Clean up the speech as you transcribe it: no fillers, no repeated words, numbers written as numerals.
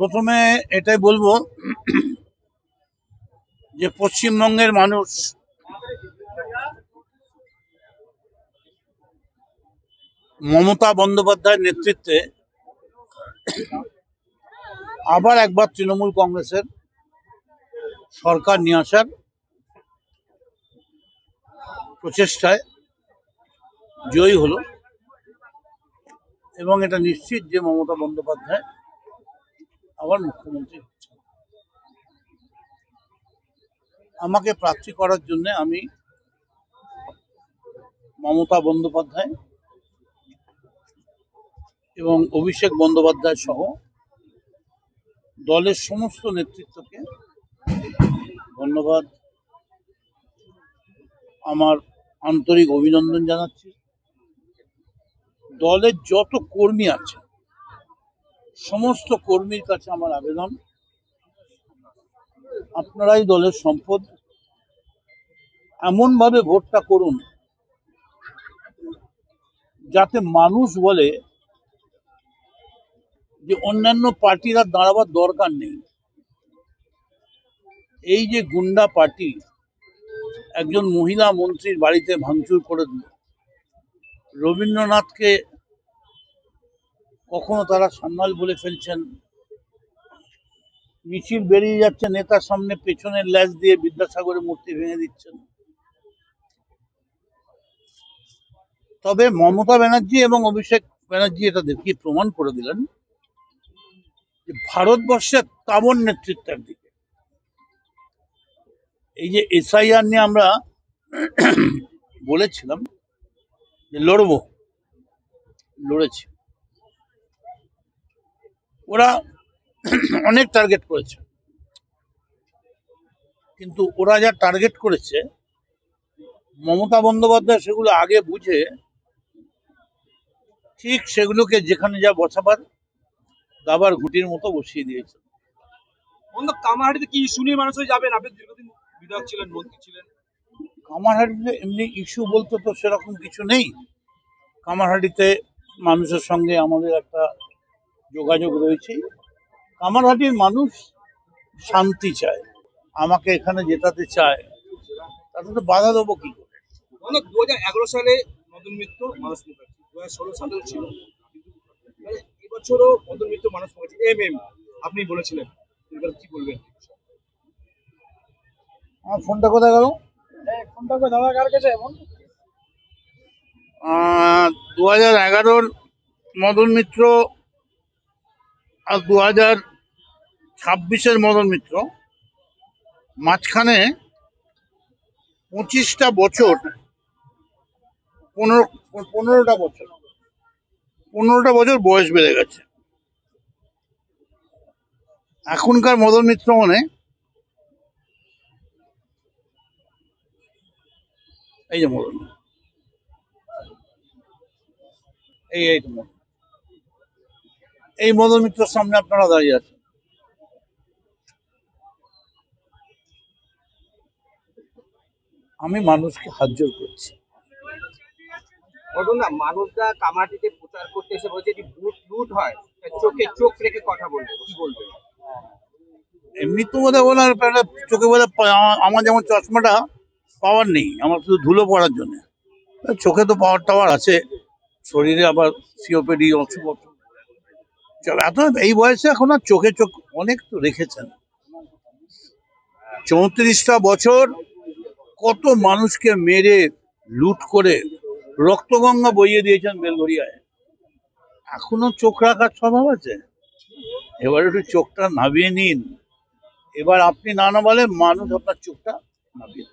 প্রথমে এটাই বলবো যে পশ্চিমবঙ্গের মানুষ মমতা বন্দ্যোপাধ্যায়ের নেতৃত্বে আবার একবার তৃণমূল কংগ্রেসের সরকার নিয়ে আসার প্রচেষ্টায় জয়ী হলো এবং এটা নিশ্চিত যে মমতা বন্দ্যোপাধ্যায় আবার মুখ্যমন্ত্রী হচ্ছেন। আমাকে প্রার্থী করার জন্য আমি মমতা বন্দ্যোপাধ্যায় এবং অভিষেক বন্দ্যোপাধ্যায় সহ দলের সমস্ত নেতৃত্বকে ধন্যবাদ, আমার আন্তরিক অভিনন্দন জানাচ্ছি। দলের যত কর্মী আছে সমস্ত কর্মীর কাছে আমার আবেদন, আপনারাই দলের সম্পদ, এমন ভাবে ভোটটা করুন যাতে মানুষ বলে যে অন্যান্য পার্টিরা দাঁড়াবার দরকার নেই। এই যে গুন্ডা পার্টি একজন মহিলা মন্ত্রীর বাড়িতে ভাঙচুর করে দিল, রবীন্দ্রনাথকে কখনো তারা সান্যাল বলে ফেলছেন, মিছিল বেরিয়ে যাচ্ছে, নেতার সামনে পেছনের ল্যাজ দিয়ে বিদ্যাসাগরের মূর্তি ভেঙে দিচ্ছেন। তবে মমতা ব্যানার্জি এবং অভিষেক ব্যানার্জি এটা দেখিয়ে প্রমাণ করে দিলেন যে ভারতবর্ষের তাবড় নেতৃত্বের দিকে। এই যে এসআইআর নিয়ে আমরা বলেছিলাম যে লড়েছি, ওরা অনেক টার্গেট করেছে, কিন্তু ওরা যা টার্গেট করেছে মমতা বন্দ্যোপাধ্যায় সেগুলো আগে বুঝে ঠিক সেগুলোকে যেখানে যা বসাবার দাবার ঘুটির মতো বসিয়ে দিয়েছে। কামারহাটিতে কি ইস্যু নিয়ে মানুষ যাবেন? আপনি দীর্ঘদিন বিধায়ক ছিলেন, মন্ত্রী ছিলেন। কামারহাটিতে এমনি ইস্যু বলতে তো সেরকম কিছু নেই। কামারহাটিতে মানুষের সঙ্গে আমাদের একটা যোগাযোগ রয়েছে। কামারহাটির মানুষ শান্তি চায়, আমাকে এখানে জেতাতে চায়, তাতে তো বাধা দেবো কি করে? 2011 সালে মদন মিত্র, মানস মুখার্জি, 2016 সালেও ছিল, এবছরও মদন মিত্র, মানস মুখার্জি, আপনি বলেছিলেন, কি বলবেন? আমার ফোনটা কোথায় গেল? ফোনটা কোথায় দাদা, কার কাছে? 2011 মদন মিত্র আর 2026 মদন মিত্র, মাঝখানে 25টা বছর, 15টা বছর বয়স বেড়ে গেছে। এখনকার মদন মিত্র মনে এই যে মদন, এই মদন মিত্রের সামনে আপনারা দাঁড়িয়ে আছেন। আমি মানুষকে হাত জোর করছি। মানুষরা কামারহাটিতে প্রচার করতে এসে বলছে যে ভোট লুট হয়, চোখে চোখ রেখে কথা বলবে, কি বলবেন? এমনি তো বোধহয় ওনার চোখে বোধহয় আমার যেমন চশমাটা পাওয়ার নেই, আমার শুধু ধুলো পড়ার জন্য। চোখে তো পাওয়ার টাওয়ার আছে, শরীরে আবার সিওপিডি অসুখ। এত এই বয়সে এখন আর চোখে চোখ অনেক তো রেখেছেন। 34টা বছর কত মানুষকে মেরে লুট করে রক্তগঙ্গা বইয়ে দিয়েছেন বেলঘরিয়ায়। এখনো চোখ রাখার স্বভাব আছে? এবার একটু চোখটা নামিয়ে নিন। এবার আপনি না নামালে মানুষ আপনার চোখটা নামিয়ে